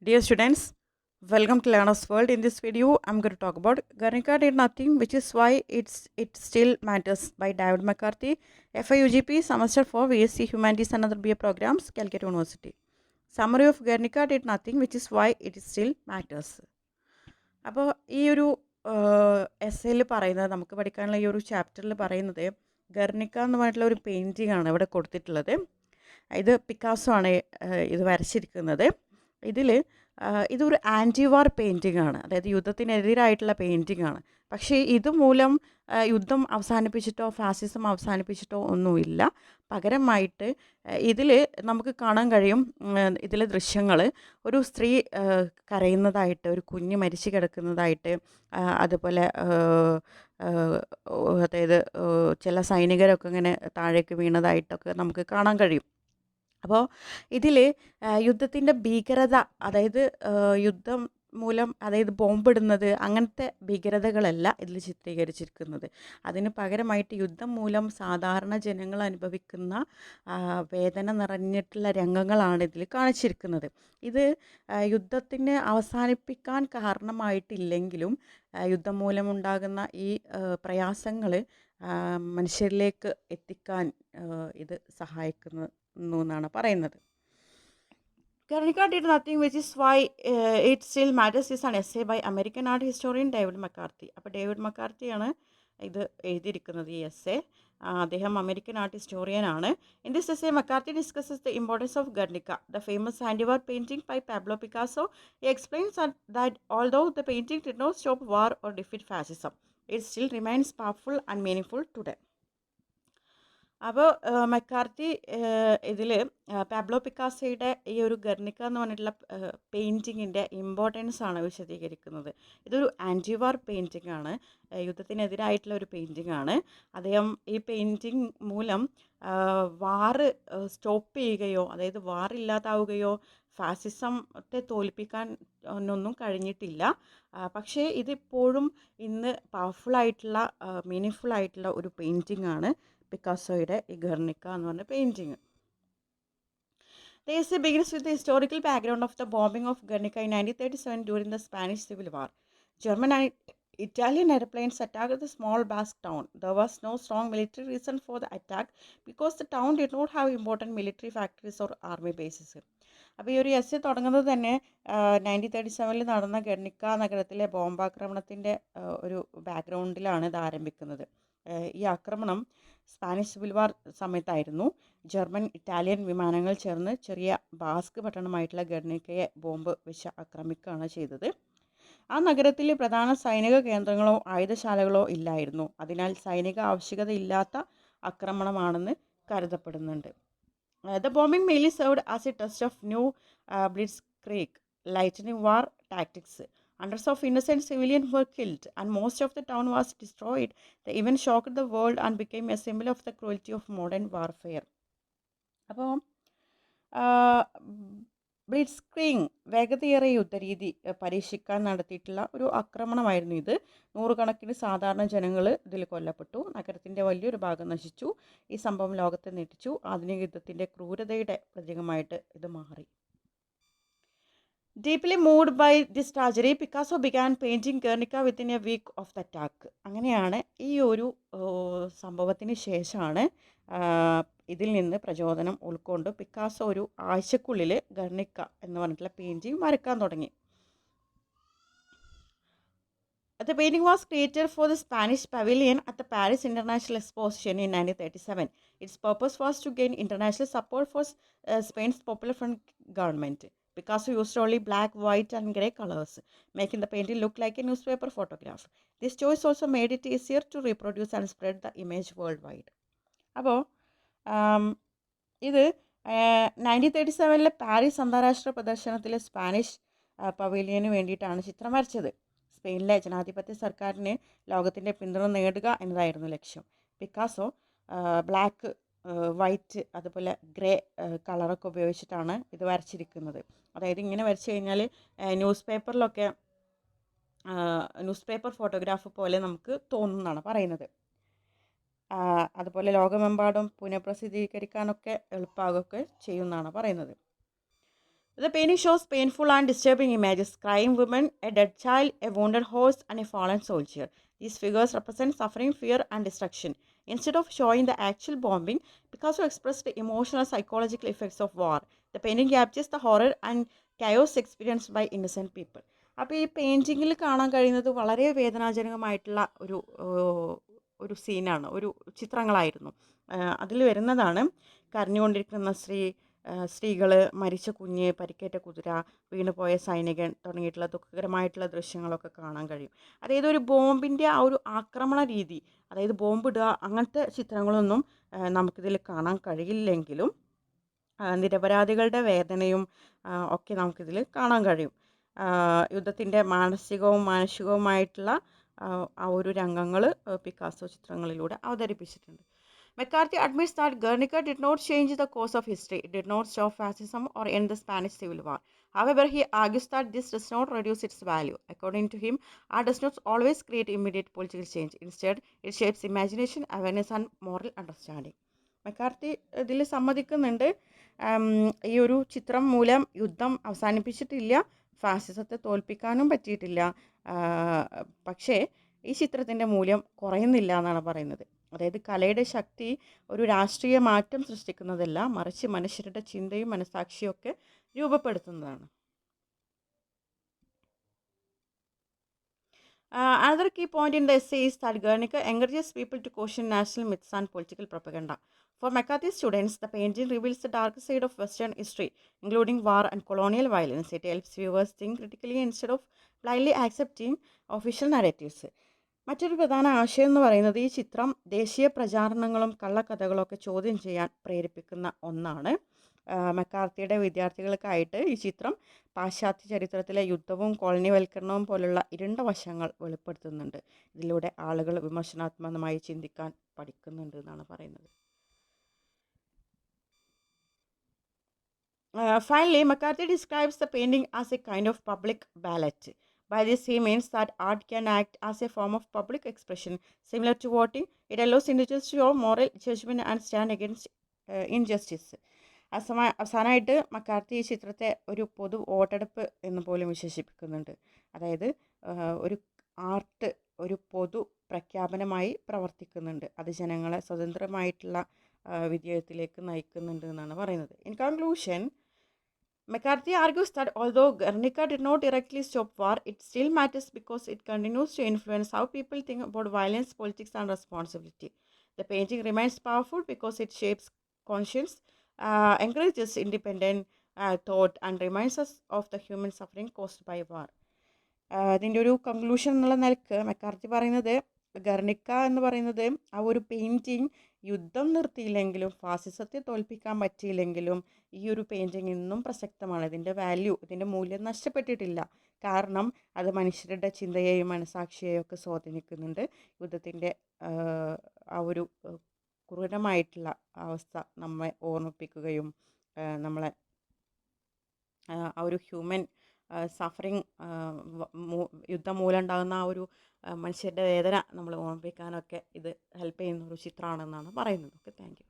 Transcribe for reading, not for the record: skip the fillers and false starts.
Dear students, welcome to Learner's World. In this video, I'm going to talk about Guernica Did Nothing, which is why it still matters by David McCarthy, FIUGP, Semester 4, VSc Humanities and Other BA Programs, Calcutta University. Summary of Guernica Did Nothing, which is why it still matters. അപ്പോൾ ഈ ഒരു എസ്സേയിൽ പറയുന്നത് നമുക്ക് പഠിക്കാനുള്ള ഈ ഒരു ചാപ്റ്ററിൽ പറയുന്നത് ഗർണിക്ക എന്ന് പറഞ്ഞിട്ടുള്ള ഒരു പെയിൻറ്റിംഗ് ആണ് ഇവിടെ കൊടുത്തിട്ടുള്ളത്. ഇത് പിക്കാസോ ആണ് ഇത് വരച്ചിരിക്കുന്നത്. ഇതിൽ ഇതൊരു ആൻറ്റി വാർ പെയിൻറ്റിംഗ് ആണ്, അതായത് യുദ്ധത്തിനെതിരായിട്ടുള്ള പെയിൻറ്റിംഗ് ആണ്. പക്ഷേ ഇതുമൂലം യുദ്ധം അവസാനിപ്പിച്ചിട്ടോ ഫാസിസം അവസാനിപ്പിച്ചിട്ടോ ഒന്നുമില്ല. പകരമായിട്ട് ഇതിൽ നമുക്ക് കാണാൻ കഴിയും, ഇതിലെ ദൃശ്യങ്ങൾ ഒരു സ്ത്രീ കരയുന്നതായിട്ട്, ഒരു കുഞ്ഞ് മരിച്ചു കിടക്കുന്നതായിട്ട്, അതുപോലെ അതായത് ചില സൈനികരൊക്കെ ഇങ്ങനെ താഴേക്ക് വീണതായിട്ടൊക്കെ നമുക്ക് കാണാൻ കഴിയും. അപ്പോൾ ഇതിൽ യുദ്ധത്തിൻ്റെ ഭീകരത, അതായത് യുദ്ധം മൂലം, അതായത് ബോംബിടുന്നത്, അങ്ങനത്തെ ഭീകരതകളല്ല ഇതിൽ ചിത്രീകരിച്ചിരിക്കുന്നത്. അതിന് പകരമായിട്ട് യുദ്ധം മൂലം സാധാരണ ജനങ്ങൾ അനുഭവിക്കുന്ന വേദന നിറഞ്ഞിട്ടുള്ള രംഗങ്ങളാണ് ഇതിൽ കാണിച്ചിരിക്കുന്നത്. ഇത് യുദ്ധത്തിന് അവസാനിപ്പിക്കാൻ കാരണമായിട്ടില്ലെങ്കിലും യുദ്ധം മൂലമുണ്ടാകുന്ന ഈ പ്രയാസങ്ങൾ മനുഷ്യരിലേക്ക് എത്തിക്കാൻ ഇത് സഹായിക്കുന്നു എന്നാണ് പറയുന്നത്. Guernica did nothing, which is why it still matters, is an essay by American art historian David McCarthy. അപ്പോൾ ഡേവിഡ് മക്കാർത്തിയാണ് ഇത് എഴുതിയിരിക്കുന്നത് ഈ എസ്സേ. അദ്ദേഹം അമേരിക്കൻ ആർട്ട് ഹിസ്റ്റോറിയൻ ആണ്. In this essay McCarthy discusses the importance of Guernica, the famous anti-war painting by Pablo Picasso. He explains that although the painting did not stop war or defeat fascism, it still remains powerful and meaningful today. അപ്പോൾ McCarthy ഇതിൽ Pablo പിക്കാസോയുടെ ഈ ഒരു ഗർണിക്ക എന്ന് പറഞ്ഞിട്ടുള്ള പെയിൻറ്റിങ്ങിൻ്റെ importance ആണ് വിശദീകരിക്കുന്നത്. ഇതൊരു ആൻറ്റിവാർ painting ആണ്, യുദ്ധത്തിനെതിരായിട്ടുള്ള ഒരു പെയിൻറ്റിംഗ് ആണ്. അദ്ദേഹം ഈ പെയിൻറ്റിങ് മൂലം വാറ് സ്റ്റോപ്പ് ചെയ്യുകയോ, അതായത് വാറില്ലാതാവുകയോ ഫാസിസത്തെ തോൽപ്പിക്കാൻ ഒന്നും കഴിഞ്ഞിട്ടില്ല. പക്ഷേ ഇതിപ്പോഴും ഇന്ന് പവർഫുള്ളായിട്ടുള്ള മീനിങ്ഫുള്ളായിട്ടുള്ള ഒരു പെയിൻറ്റിംഗ് ആണ് പിക്കാസോയുടെ ഈ ഗർണിക്ക എന്ന് പറഞ്ഞ painting. The essay begins with the historical background of the bombing of Guernica in 1937 during the Spanish Civil War. German and Italian airplanes attacked the small Basque town. There was no strong military reason for the attack because the town did not have important military factories or army bases. അപ്പോൾ ഈ ഒരു essay തുടങ്ങുന്നത് തന്നെ 1937 നടന്ന ഗർണിക്ക നഗരത്തിലെ ബോംബാക്രമണത്തിൻ്റെ ഒരു ബാക്ക്ഗ്രൗണ്ടിലാണ് ഇത് ആരംഭിക്കുന്നത്. ഈ ആക്രമണം സ്പാനിഷ് സിവിൽ വാർ സമയത്തായിരുന്നു. ജർമ്മൻ ഇറ്റാലിയൻ വിമാനങ്ങൾ ചേർന്ന് ചെറിയ ബാസ്ക് പട്ടണമായിട്ടുള്ള ഗർണിക്കയെ ബോംബ് വെച്ച് ആക്രമിക്കുകയാണ് ചെയ്തത്. ആ നഗരത്തിൽ പ്രധാന സൈനിക കേന്ദ്രങ്ങളോ ആയുധശാലകളോ ഇല്ലായിരുന്നു. അതിനാൽ സൈനിക ആവശ്യകതയില്ലാത്ത ആക്രമണമാണെന്ന് കരുതപ്പെടുന്നുണ്ട്. The bombing mainly served as a test of new blitzkrieg lightning war tactics. Hundreds of innocent civilians were killed and most of the town was destroyed. The event shocked the world and became a symbol of the cruelty of modern warfare. അപ്പോൾ ബ്ലിറ്റ്സ്ക്രീഗ്, വേഗതയേറിയ യുദ്ധരീതി പരീക്ഷിക്കാൻ നടത്തിയിട്ടുള്ള ഒരു ആക്രമണമായിരുന്നു ഇത്. നൂറുകണക്കിന് സാധാരണ ജനങ്ങൾ ഇതിൽ കൊല്ലപ്പെട്ടു. നഗരത്തിൻ്റെ വലിയൊരു ഭാഗം നശിച്ചു. ഈ സംഭവം ലോകത്തെ ഞെട്ടിച്ചു. ആധുനിക യുദ്ധത്തിൻ്റെ ക്രൂരതയുടെ പ്രതീകമായിട്ട് ഇത് മാറി. Deeply moved by this tragedy, Picasso began painting Guernica within a week of the attack. അങ്ങനെയാണ് ഈ ഒരു സംഭവത്തിന് ശേഷമാണ് ഇതിൽ നിന്ന് പ്രചോദനം ഉൾക്കൊണ്ട് പിക്കാസോ ഒരു ആഴ്ചക്കുള്ളിൽ ഗർണിക്ക എന്ന് പറഞ്ഞിട്ടുള്ള പെയിൻറ്റിങ് വരയ്ക്കാൻ തുടങ്ങി. The painting was created for the Spanish Pavilion at the Paris International Exposition in 1937. Its purpose was to gain international support for Spain's Popular Front government. Picasso used only black, white and grey colors, making the painting look like a newspaper photograph. This choice also made it easier to reproduce and spread the image worldwide. അപ്പോൾ ഇത് 1937 Paris അന്താരാഷ്ട്ര പ്രദർശനത്തിലെ Spanish pavilion വേണ്ടിയിട്ടാണ് ചിത്രം വരച്ചത്. സ്പെയിനിലെ ജനാധിപത്യ സർക്കാരിന് ലോകത്തിൻ്റെ പിന്തുണ നേടുക എന്നതായിരുന്നു ലക്ഷ്യം. പിക്കാസോ ബ്ലാക്ക്, വൈറ്റ്, അതുപോലെ ഗ്രേ കളറൊക്കെ ഉപയോഗിച്ചിട്ടാണ് ഇത് വരച്ചിരിക്കുന്നത്. അതായത് ഇങ്ങനെ വരച്ചു കഴിഞ്ഞാൽ ന്യൂസ് പേപ്പർ ഫോട്ടോഗ്രാഫ് പോലെ നമുക്ക് തോന്നുന്നതാണ് പറയുന്നത്. അതുപോലെ ലോകമെമ്പാടും പുനഃപ്രസിദ്ധീകരിക്കാനൊക്കെ എളുപ്പമാകുകയൊക്കെ ചെയ്യുമെന്നാണ് പറയുന്നത്. The painting shows painful and disturbing images: crying women, a dead child, a wounded horse, and a fallen soldier. These figures represent suffering, fear, and destruction. Instead of showing the actual bombing, Picasso expressed the emotional psychological effects of war. The painting captures the horror and chaos experienced by innocent people. അപ്പോൾ ഈ പെയിൻറ്റിങ്ങിൽ കാണാൻ കഴിയുന്നത് വളരെ വേദനാജനകമായിട്ടുള്ള ഒരു സീനാണ്, ഒരു ചിത്രങ്ങളായിരുന്നു. അതിൽ വരുന്നതാണ് കരഞ്ഞുകൊണ്ടിരിക്കുന്ന സ്ത്രീകൾ, മരിച്ച കുഞ്ഞ്, പരിക്കേറ്റ കുതിര, വീണുപോയ സൈനികൻ തുടങ്ങിയിട്ടുള്ള ദുഃഖകരമായിട്ടുള്ള ദൃശ്യങ്ങളൊക്കെ കാണാൻ കഴിയും. അതായത് ഒരു ബോംബിൻ്റെ ആ ഒരു ആക്രമണ രീതി, അതായത് ബോംബിടുക അങ്ങനത്തെ ചിത്രങ്ങളൊന്നും നമുക്കിതിൽ കാണാൻ കഴിയില്ലെങ്കിലും നിരപരാധികളുടെ വേദനയും ഒക്കെ നമുക്കിതിൽ കാണാൻ കഴിയും. യുദ്ധത്തിൻ്റെ മാനസികവും മാനുഷികവുമായിട്ടുള്ള ആ ഒരു രംഗങ്ങൾ പിക്കാസോ ചിത്രങ്ങളിലൂടെ അവതരിപ്പിച്ചിട്ടുണ്ട്. McCarthy admits that Guernica did not change the course of history. It did not stop fascism or end the Spanish Civil War. However, he argues that this does not reduce its value. According to him, art does not always create immediate political change. Instead, it shapes imagination, awareness, and moral understanding. മെക്കാർത്തി ഇതിൽ സമ്മതിക്കുന്നുണ്ട്, ഈ ഒരു ചിത്രം മൂലം യുദ്ധം അവസാനിപ്പിച്ചിട്ടില്ല, ഫാസിസത്തെ തോൽപ്പിക്കാനും പറ്റിയിട്ടില്ല, പക്ഷേ ഈ ചിത്രത്തിൻ്റെ മൂല്യം കുറയുന്നില്ല എന്നാണ് പറയുന്നത്. അതായത് കലയുടെ ശക്തി ഒരു രാഷ്ട്രീയ മാറ്റം സൃഷ്ടിക്കുന്നതല്ല, മറിച്ച് മനുഷ്യരുടെ ചിന്തയും മനസാക്ഷിയും ഒക്കെ രൂപപ്പെടുത്തുന്നതാണ്. Another key point in the essay is that Guernica encourages people to question national myths and political propaganda. For McCarthy students, the painting reveals the dark side of Western history, including war and colonial violence. It helps viewers think critically instead of blindly accepting official narratives. മറ്റൊരു പ്രധാന ആശയം എന്ന് പറയുന്നത്, ഈ ചിത്രം ദേശീയ പ്രചാരണങ്ങളും കള്ളക്കഥകളൊക്കെ ചോദ്യം ചെയ്യാൻ പ്രേരിപ്പിക്കുന്ന ഒന്നാണ്. മെക്കാർത്തിയുടെ വിദ്യാർത്ഥികൾക്കായിട്ട് ഈ ചിത്രം പാശ്ചാത്യ ചരിത്രത്തിലെ യുദ്ധവും കോളനിവൽക്കരണവും പോലുള്ള ഇരുണ്ട വശങ്ങൾ വെളിപ്പെടുത്തുന്നുണ്ട്. ഇതിലൂടെ ആളുകൾ വിമർശനാത്മകമായി ചിന്തിക്കാൻ പഠിക്കുന്നുണ്ട് എന്നാണ് പറയുന്നത്. Finally, McCarthy describes the painting as a kind of public ballot. By this, he means that art can act as a form of public expression. Similar to voting, it allows individuals to show moral judgment and stand against injustice. അവസാനമായിട്ട് McCarthy ഈ ചിത്രത്തെ ഒരു പൊതു വോട്ടെടുപ്പ് എന്ന് പോലും വിശേഷിപ്പിക്കുന്നുണ്ട്. അതായത് ഒരു ആർട്ട് ഒരു പൊതു പ്രഖ്യാപനമായി പ്രവർത്തിക്കുന്നുണ്ട്, അത് ജനങ്ങളെ സ്വതന്ത്രമായിട്ടുള്ള വിജയത്തിലേക്ക് നയിക്കുന്നുണ്ട് എന്നാണ് പറയുന്നത്. In conclusion, McCarthy argues that although Guernica did not directly stop war, it still matters because it continues to influence how people think about violence, politics, and responsibility. The painting remains powerful because it shapes conscience, encourages independent thought, and reminds us of the human suffering caused by war. ഇതിൻ്റെ ഒരു conclusion എന്നുള്ള നിലക്ക് മെക്കാർത്തി പറയുന്നത്, ഗർണിക്ക എന്ന് പറയുന്നത് ആ ഒരു painting യുദ്ധം നിർത്തിയില്ലെങ്കിലും ഫാസിസത്തെ തോൽപ്പിക്കാൻ പറ്റിയില്ലെങ്കിലും ഈ ഒരു പെയിൻറ്റിങ് ഇന്നും പ്രസക്തമാണ്. ഇതിൻ്റെ വാല്യൂ, ഇതിൻ്റെ മൂല്യം നഷ്ടപ്പെട്ടിട്ടില്ല. കാരണം അത് മനുഷ്യരുടെ ചിന്തയെയും മനസാക്ഷിയെയും ഒക്കെ സ്വാധീനിക്കുന്നുണ്ട്. യുദ്ധത്തിൻ്റെ ആ ഒരു ക്രൂരമായിട്ടുള്ള അവസ്ഥ നമ്മെ ഓർമ്മിപ്പിക്കുകയും നമ്മളെ ആ ഒരു ഹ്യൂമൻ സഫറിങ്, യുദ്ധം മൂലം ഉണ്ടാകുന്ന ആ ഒരു മനുഷ്യരുടെ വേദന നമ്മൾ ഓർമ്മിപ്പിക്കാനൊക്കെ ഇത് ഹെൽപ്പ് ചെയ്യുന്ന ഒരു ചിത്രമാണെന്നാണ് പറയുന്നത്. Okay, thank you.